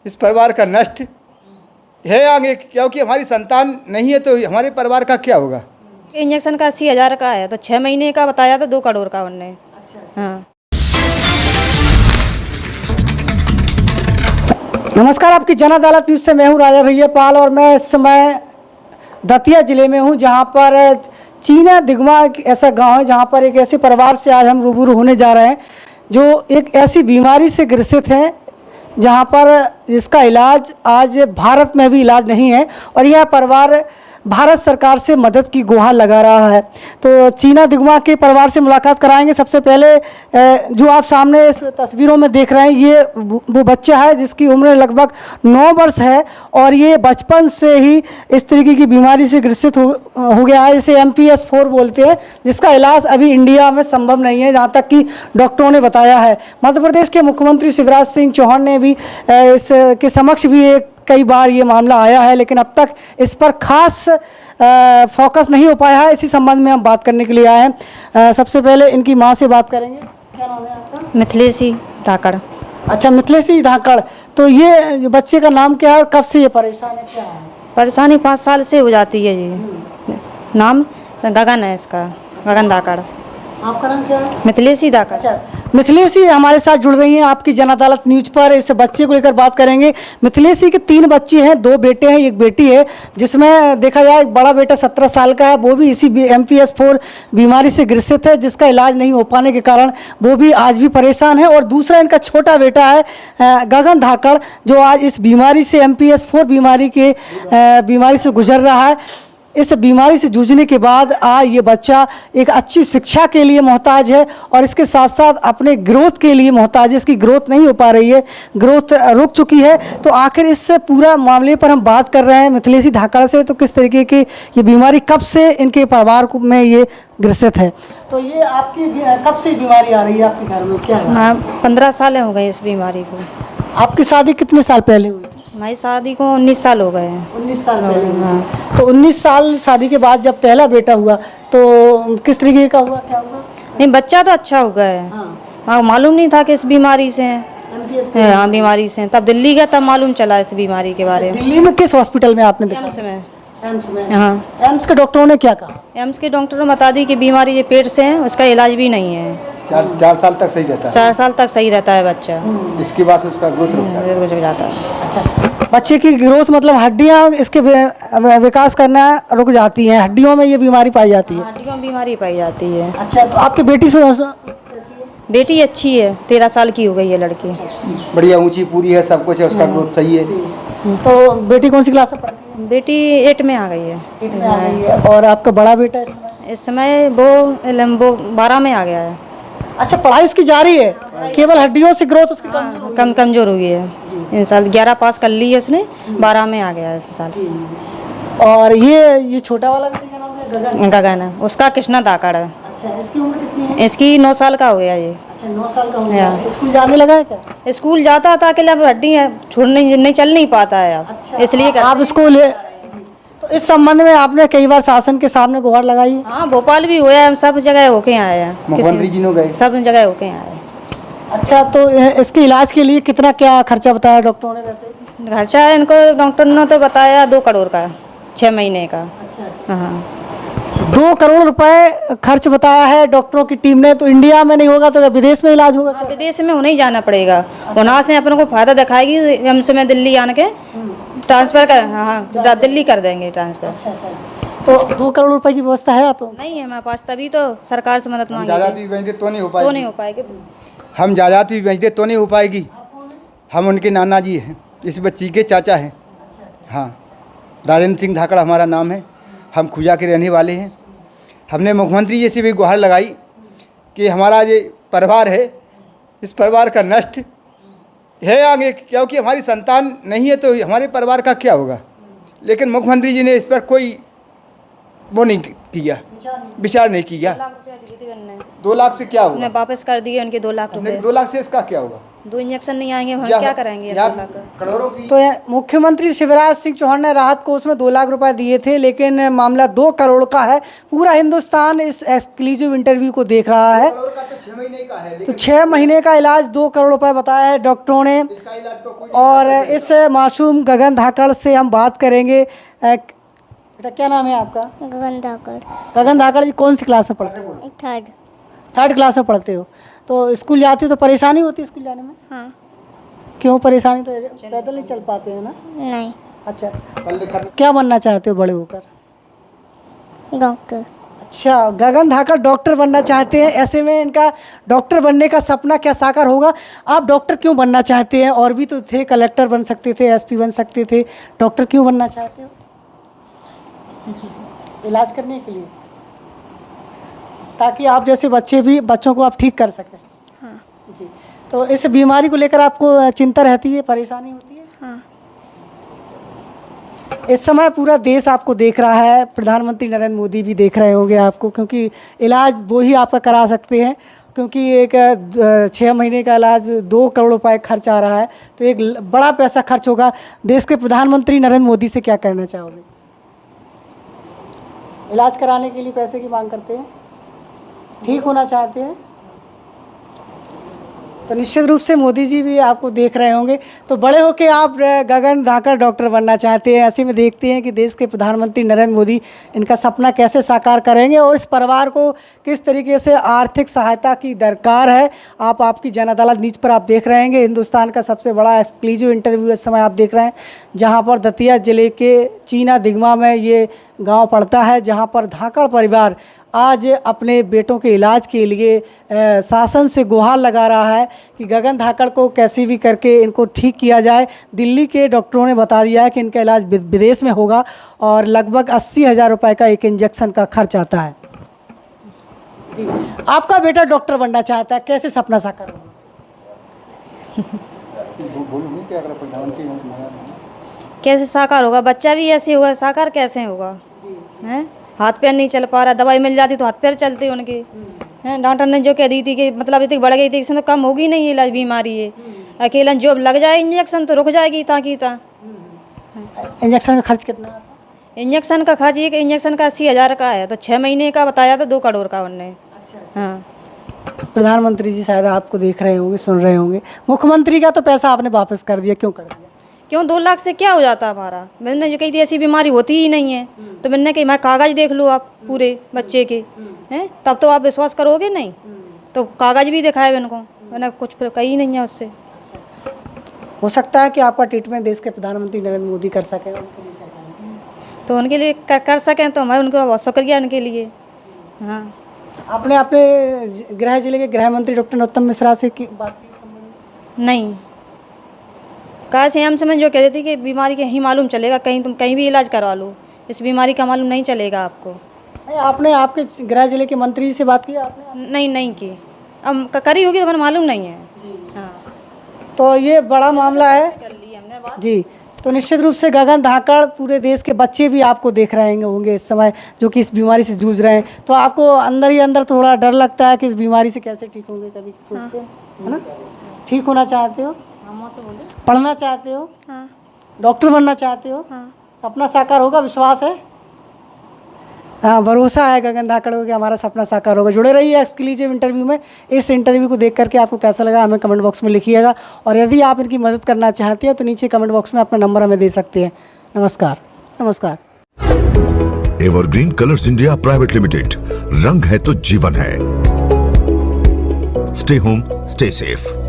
इस परिवार का नष्ट है आगे, क्योंकि हमारी संतान नहीं है तो हमारे परिवार का क्या होगा। इंजेक्शन का 80,000 का है, तो 6 महीने का बताया था 2 करोड़ का उनने। हाँ। नमस्कार, आपकी जन अदालत न्यूज़ से मैं हूं राजा भैया पाल और मैं इस समय दतिया ज़िले में हूं, जहां पर चीना दिगवा ऐसा गांव है जहां पर एक ऐसे परिवार से आज हम रूबरू होने जा रहे हैं जो एक ऐसी बीमारी से ग्रसित है जहां पर इसका इलाज आज भारत में भी इलाज नहीं है और यह परिवार भारत सरकार से मदद की गुहार लगा रहा है। तो चीना दिगवा के परिवार से मुलाकात कराएंगे। सबसे पहले जो आप सामने इस तस्वीरों में देख रहे हैं ये वो बच्चा है जिसकी उम्र लगभग 9 वर्ष है और ये बचपन से ही इस तरीके की बीमारी से ग्रसित हो गया है। इसे MPS 4 बोलते हैं, जिसका इलाज अभी इंडिया में संभव नहीं है, जहाँ तक कि डॉक्टरों ने बताया है। मध्य प्रदेश के मुख्यमंत्री शिवराज सिंह चौहान ने भी इसके समक्ष भी कई बार ये मामला आया है, लेकिन अब तक इस पर खास फोकस नहीं हो पाया है। इसी संबंध में हम बात करने के लिए आए हैं। सबसे पहले इनकी माँ से बात करेंगे। क्या नाम है आपका? मिथिलेशी धाकड़। अच्छा, मिथिलेशी धाकड़। तो ये बच्चे का नाम क्या है और कब से ये परेशान है, क्या है? परेशानी 5 साल से हो जाती है जी। नाम गगन है इसका, गगन धाकड़। आपका नाम क्या है? मिथिलेशी धाकड़। अच्छा, मिथिलेशी हमारे साथ जुड़ रही हैं आपकी जन अदालत न्यूज़ पर। इस बच्चे को लेकर बात करेंगे। मिथिलेशी के 3 बच्चे हैं, 2 बेटे हैं, 1 बेटी है, जिसमें देखा जाए एक बड़ा बेटा 17 साल का है, वो भी इसी MPS 4 बीमारी से ग्रसित है, जिसका इलाज नहीं हो पाने के कारण वो भी आज भी परेशान है। और दूसरा इनका छोटा बेटा है गगन धाकड़, जो आज इस बीमारी से MPS 4 बीमारी से गुजर रहा है। इस बीमारी से जूझने के बाद आज ये बच्चा एक अच्छी शिक्षा के लिए मोहताज है और इसके साथ साथ अपने ग्रोथ के लिए मोहताज है। इसकी ग्रोथ नहीं हो पा रही है, ग्रोथ रुक चुकी है। तो आखिर इस पूरा मामले पर हम बात कर रहे हैं मिथिलेशी धाकड़ से। तो किस तरीके की ये बीमारी, कब से इनके परिवार में ये ग्रसित है? तो ये आपकी कब से बीमारी आ रही है आपके घर में, क्या है? 15 साल हो गए इस बीमारी को। आपकी शादी कितने साल पहले हुई? हमारी शादी को 19 साल हो गए हैं। 19 साल पहले। हाँ। तो 19 साल शादी के बाद जब पहला बेटा हुआ तो किस तरीके का हुआ, क्या हुआ? नहीं, बच्चा तो अच्छा हो गया है। हाँ, मालूम नहीं था कि इस बीमारी से है। हाँ, बीमारी से तब दिल्ली गया, तब मालूम चला इस बीमारी के बारे में। दिल्ली में किस हॉस्पिटल में आपने दिखाया? एम्स में। हाँ। एम्स के डॉक्टरों ने क्या कहा? एम्स के डॉक्टरों ने बता दी कि बीमारी ये पेट से है, उसका इलाज भी नहीं है। 4 साल तक सही रहता है। 4 साल तक सही रहता है बच्चा। इसके बाद उसका ग्रोथ रुक जाता है। अच्छा, बच्चे की ग्रोथ मतलब हड्डियाँ इसके विकास करना रुक जाती हैं, हड्डियों में ये बीमारी पाई जाती है? हड्डियों में बीमारी पाई जाती है। अच्छा, तो आपकी बेटी से बेटी अच्छी है, 13 साल की हो गई है लड़की। बढ़िया, ऊंची पूरी है, सब कुछ है, उसका ग्रोथ सही है। तो बेटी कौन सी क्लास में पढ़ती है? बेटी 8 में आ गई है। 8 में आ गई है। और आपका बड़ा बेटा इस समय वो 12 में आ गया है। अच्छा, पढ़ाई उसकी जारी है, केवल हड्डियों से ग्रोथ उसकी कमजोर हो गई है। इन साल 11 पास कर ली है उसने, 12 में आ गया है इस साल। और ये छोटा वाला बेटे का नाम है गगन है, उसका कृष्णा धाकड़ है। अच्छा, इसकी उम्र कितनी है? इसकी 9 साल का हो गया ये। अच्छा, 9 साल का हो गया। स्कूल जाने लगा है क्या? स्कूल जाता था कि अब हड्डी छोड़ने नहीं चल नहीं पाता है अब। अच्छा, इसलिए आप स्कूल। तो इस संबंध में आपने कई बार शासन के सामने गुहार लगाई? हाँ, भोपाल भी हुआ है, सब जगह होके आए हैं, मुख्यमंत्री जी ने गए, सब जगह होके आए हैं। अच्छा, तो इसके इलाज के लिए कितना क्या खर्चा बताया डॉक्टरों ने? वैसे खर्चा इनको डॉक्टर ने तो बताया 2 करोड़ का, 6 महीने का। अच्छा। हाँ, 2 करोड़ रुपए खर्च बताया है डॉक्टरों की टीम ने। तो इंडिया में नहीं होगा तो विदेश में इलाज होगा? विदेश में उन्हें जाना पड़ेगा। वहाँ से अपन को फायदा दिखाएगी एम्स में दिल्ली आने के ट्रांसफर कर। हाँ, दिल्ली कर देंगे ट्रांसफर। अच्छा। तो 2 करोड़ रुपए की व्यवस्था है आप? नहीं है हमारे पास, तभी तो सरकार से मदद मांगी। जायदाद भी बेच दे तो नहीं हो पाएगी। तो नहीं हो पाएगी। हम जायदाद भी बेच दे तो नहीं हो पाएगी। हम उनके नाना जी हैं, इस बच्ची के चाचा हैं। हाँ, राजेंद्र सिंह धाकड़ हमारा नाम है। हम खुजा के रहने वाले हैं। हमने मुख्यमंत्री जी से भी गुहार लगाई कि हमारा ये परिवार है, इस परिवार का नष्ट है आगे, क्योंकि हमारी संतान नहीं है तो हमारे परिवार का क्या होगा। लेकिन मुख्यमंत्री जी ने इस पर कोई वो नहीं किया, विचार नहीं किया। 2 लाख रुपया दिए थे उन्होंने। 2 लाख से क्या होगा? वापस कर दिए उनके 2 लाख रुपए। 2 लाख से इसका क्या होगा? 2 इंजेक्शन नहीं आएंगे हम क्या करेंगे? करोड़ों की तो मुख्यमंत्री शिवराज सिंह चौहान ने राहत कोष में 2 लाख रुपए दिए थे, लेकिन मामला 2 करोड़ का है। पूरा हिंदुस्तान इस एक्सक्लूसिव इंटरव्यू को देख रहा है। करोड़ का तो 6 महीने का है, तो 6 महीने का इलाज 2 करोड़ रुपए बताया है डॉक्टरों ने। इसका इलाज तो कोई और इस मासूम गगन धाकड़ से हम बात करेंगे। बेटा क्या नाम है आपका? गगन धाकड़। गगन धाकड़ जी कौन सी क्लास में पढ़ते हो? थर्ड क्लास में पढ़ते हो। तो स्कूल जाते हो तो परेशानी होती है स्कूल जाने में? हाँ। क्यों परेशानी? तो पैदल नहीं चल पाते हो ना? नहीं। अच्छा, क्या बनना चाहते हो बड़े होकर? डॉक्टर। अच्छा, गगन धाकड़ डॉक्टर बनना चाहते हैं। ऐसे में इनका डॉक्टर बनने का सपना क्या साकार होगा? आप डॉक्टर क्यों बनना चाहते हैं? और भी तो थे, कलेक्टर बन सकते थे, एसपी बन सकते थे, डॉक्टर क्यों बनना चाहते हो? इलाज करने के लिए, ताकि आप जैसे बच्चों को आप ठीक कर सकें। हाँ। जी, तो इस बीमारी को लेकर आपको चिंता रहती है, परेशानी होती है? हाँ। इस समय पूरा देश आपको देख रहा है, प्रधानमंत्री नरेंद्र मोदी भी देख रहे होंगे आपको, क्योंकि इलाज वो ही आपका करा सकते हैं। क्योंकि एक 6 महीने का इलाज 2 करोड़ रुपए खर्च आ रहा है, तो एक बड़ा पैसा खर्च होगा। देश के प्रधानमंत्री नरेंद्र मोदी से क्या कहना चाहोगे? इलाज कराने के लिए पैसे की मांग करते हैं, ठीक होना चाहते हैं, तो निश्चित रूप से मोदी जी भी आपको देख रहे होंगे। तो बड़े होके आप गगन धाकड़ डॉक्टर बनना चाहते हैं। ऐसे में देखते हैं कि देश के प्रधानमंत्री नरेंद्र मोदी इनका सपना कैसे साकार करेंगे और इस परिवार को किस तरीके से आर्थिक सहायता की दरकार है। आपकी जन अदालत न्यूज़ पर आप देख रहे हैं। हिंदुस्तान का सबसे बड़ा एक्सक्लूसिव इंटरव्यू इस समय आप देख रहे हैं, जहाँ पर दतिया जिले के चीना दिगमा में ये गाँव पड़ता है, जहाँ पर धाकड़ परिवार आज अपने बेटों के इलाज के लिए शासन से गुहार लगा रहा है कि गगन धाकड़ को कैसे भी करके इनको ठीक किया जाए। दिल्ली के डॉक्टरों ने बता दिया है कि इनका इलाज विदेश में होगा और लगभग 80,000 रुपये का एक इंजेक्शन का खर्च आता है। जी, आपका बेटा डॉक्टर बनना चाहता है, कैसे सपना साकार होगा? कैसे साकार होगा? बच्चा भी ऐसे होगा, साकार कैसे होगा? हैं, हाथ पैर नहीं चल पा रहा, दवाई मिल जाती तो हाथ पैर चलते उनके। हैं, डॉक्टर ने जो कह दी थी कि मतलब इतनी बढ़ गई थी, इसमें तो कम होगी नहीं इलाज बीमारी है। अकेला जो लग जाए इंजेक्शन तो रुक जाएगी ताकि इंजेक्शन का खर्च कितना आता है? इंजेक्शन का खर्च एक इंजेक्शन का 80,000 का है, तो 6 महीने का बताया था 2 करोड़ का उनने। हाँ। प्रधानमंत्री जी शायद आपको देख रहे होंगे, सुन रहे होंगे। मुख्यमंत्री का तो पैसा आपने वापस कर दिया, क्यों कर दिया? क्यों 2 लाख से क्या हो जाता हमारा? मैंने जो कही थी ऐसी बीमारी होती ही नहीं है, तो मैंने कही मैं कागज़ देख लूँ आप पूरे बच्चे के, हैं, तब तो आप विश्वास करोगे नहीं। तो कागज़ भी दिखाए मैंने को, मैंने कुछ कही नहीं है उससे। हो सकता है कि आपका ट्रीटमेंट देश के प्रधानमंत्री नरेंद्र मोदी कर सकें, उनके लिए क्या कहना चाहिए? तो उनके लिए कर सकें तो मैं उनको बहुत शुक्रिया उनके लिए। हाँ। आपने अपने गृह जिले के गृह मंत्री डॉक्टर नरोत्तम मिश्रा से की बात की? नहीं। कहा से हम समझ जो कहते थे कि बीमारी के ही मालूम चलेगा, कहीं तुम कहीं भी इलाज करवा लो, इस बीमारी का मालूम नहीं चलेगा आपको। आपने आपके गृह जिले के मंत्री जी से बात की आपने? नहीं की, अब करी होगी तो मैंने मालूम नहीं है। हाँ, तो ये बड़ा मामला है जी। तो निश्चित रूप से गगन धाकड़, पूरे देश के बच्चे भी आपको देख रहे होंगे इस समय, जो कि इस बीमारी से जूझ रहे हैं। तो आपको अंदर ही अंदर थोड़ा डर लगता है कि इस बीमारी से कैसे ठीक होंगे, कभी सोचते हैं, है ना? ठीक होना चाहते हो, पढ़ना चाहते हो, हाँ। डॉक्टर बनना चाहते हो, हाँ। सपना साकार होगा, विश्वास है? हाँ, भरोसा है गगन धाकड़ को कि हमारा सपना साकार होगा। जुड़े रहिए एक्सक्लूसिव इंटरव्यू में। इस इंटरव्यू को देख करके आपको कैसा लगा हमें कमेंट बॉक्स में लिखिएगा, और यदि आप इनकी मदद करना चाहते हैं तो नीचे कमेंट बॉक्स में अपना नंबर हमें दे सकते हैं। नमस्कार। नमस्कार। Evergreen colours India private limited, रंग है तो जीवन है। Stay home, stay safe.